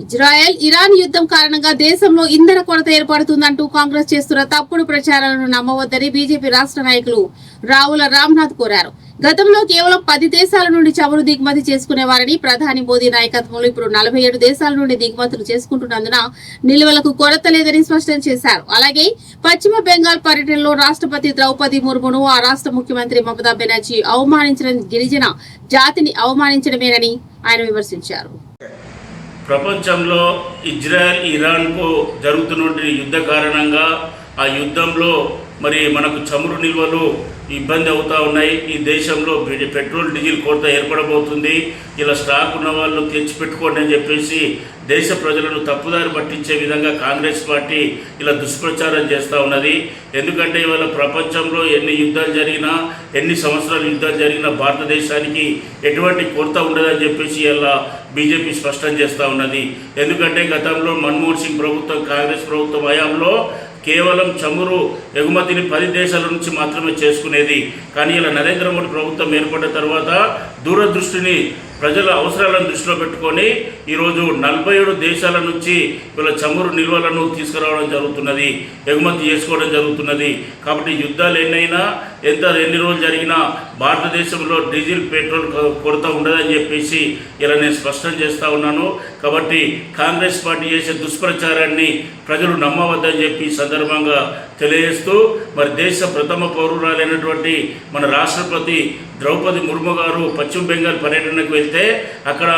Israel Iran యుద్ధం కారణంగా దేశంలో ఇంధన కొరత ఏర్పడుతుందంటూ కాంగ్రెస్ చేస్తున్న తప్పుడు ప్రచారాలను నమ్మవద్దని బీజేపీ రాష్ట్ర నాయకులు రావుల రామ్నాథ్ కోరారు. గతంలో కేవలం 10 దేశాల నుండి చమురు దిగుమతి చేసుకునేవారని, ప్రధాని మోదీ నాయకత్వంలో ఇప్పుడు 47 దేశాల నుండి దిగుమతులు చేసుకుంటున్నందున నిల్వలకు కొరత లేదని స్పష్టం చేశారు. అలాగే పశ్చిమ బెంగాల్ పర్యటనలో రాష్ట్రపతి ద్రౌపది ముర్మును ఆ రాష్ట్ర ముఖ్యమంత్రి మమతా బెనర్జీ అవమానించడం గిరిజన జాతిని అవమానించడమేనని ఆయన విమర్శించారు. ప్రపంచంలో ఇజ్రాయెల్ ఇరాన్కు జరుగుతున్న యుద్ధ కారణంగా ఆ యుద్ధంలో మరి మనకు చమురు నిల్వలు ఇబ్బంది అవుతూ ఉన్నాయి. ఈ దేశంలో పెట్రోల్ డీజిల్ కొరత ఏర్పడబోతుంది. ఇలా స్టాక్ ఉన్న వాళ్ళు తెచ్చిపెట్టుకోండి అని చెప్పేసి దేశ ప్రజలను తప్పుదారి పట్టించే విధంగా కాంగ్రెస్ పార్టీ ఇలా దుష్ప్రచారం చేస్తూ ఉన్నది. ఎందుకంటే ఇవాళ ప్రపంచంలో ఎన్ని యుద్ధాలు జరిగినా, ఎన్ని సంవత్సరాలు యుద్ధాలు జరిగినా భారతదేశానికి ఎటువంటి కొరత ఉండదని చెప్పేసి ఇలా బీజేపీ స్పష్టం చేస్తూ ఉన్నది. ఎందుకంటే గతంలో మన్మోహన్ సింగ్ ప్రభుత్వం, కాంగ్రెస్ ప్రభుత్వం హయాంలో కేవలం చమురు ఎగుమతిని 10 దేశాల నుంచి మాత్రమే చేసుకునేది. కానీ ఇలా నరేంద్ర మోడీ ప్రభుత్వం ఏర్పడిన తర్వాత దూరదృష్టిని, ప్రజల అవసరాలను దృష్టిలో పెట్టుకొని ఈరోజు 47 దేశాల నుంచి వీళ్ళ చమురు నిల్వలను తీసుకురావడం జరుగుతున్నది, ఎగుమతి చేసుకోవడం జరుగుతున్నది. కాబట్టి యుద్ధాలు ఎన్నైనా, ఎన్ని రోజులు జరిగినా భారతదేశంలో డీజిల్, పెట్రోల్ కొరత ఉండదని చెప్పేసి ఇలా నేను స్పష్టం చేస్తూ ఉన్నాను. కాబట్టి కాంగ్రెస్ పార్టీ చేసే దుష్ప్రచారాన్ని ప్రజలు నమ్మవద్దని చెప్పి సందర్భంగా తెలియజేస్తూ, మరి దేశ ప్రథమ పౌరురాలైనటువంటి మన రాష్ట్రపతి ద్రౌపది ముర్ము గారు పశ్చిమ బెంగాల్ పర్యటనకు వెళ్తే అక్కడ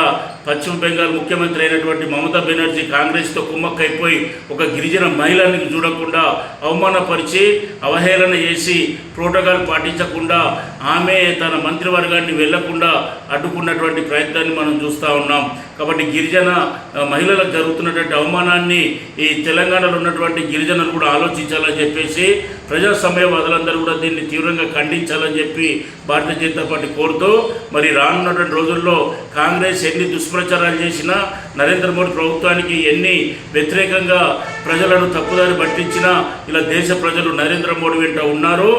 పశ్చిమ బెంగాల్ ముఖ్యమంత్రి అయినటువంటి మమతా బెనర్జీ కాంగ్రెస్తో కుమ్మక్కైపోయి ఒక గిరిజన మహిళని చూడకుండా అవమానపరిచి, అవహేళన చేసి, ప్రోటోకాల్ పాటించకుండా ఆమె తన మంత్రివర్గాన్ని వెళ్లకుండా అడ్డుకున్నటువంటి ప్రయత్నాన్ని మనం చూస్తూ ఉన్నాం. కాబట్టి గిరిజన మహిళలకు జరుగుతున్నటువంటి అవమానాన్ని ఈ తెలంగాణలో ఉన్నటువంటి గిరిజనులు కూడా ఆలోచించాలని చెప్పేసి ప్రజా సమయవాదులందరూ కూడా దీన్ని తీవ్రంగా ఖండించాలని చెప్పి భారతీయ జనతా పార్టీ కోరుతూ, మరి రానున్నటువంటి రోజుల్లో కాంగ్రెస్ ఎన్ని దుష్ప్రచారాలు చేసినా, నరేంద్ర మోడీ ప్రభుత్వానికి ఎన్ని వ్యతిరేకంగా ప్రజలను తప్పుదారి పట్టించినా ఇలా దేశ ప్రజలు నరేంద్ర మోడీ వెంట ఉన్నారు.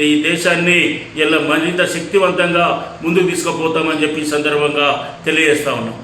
ఈ దేశాన్ని ఇలా మరింత శక్తివంతంగా ముందుకు తీసుకుపోతామని చెప్పి సందర్భంగా తెలియజేస్తా ఉన్నాం.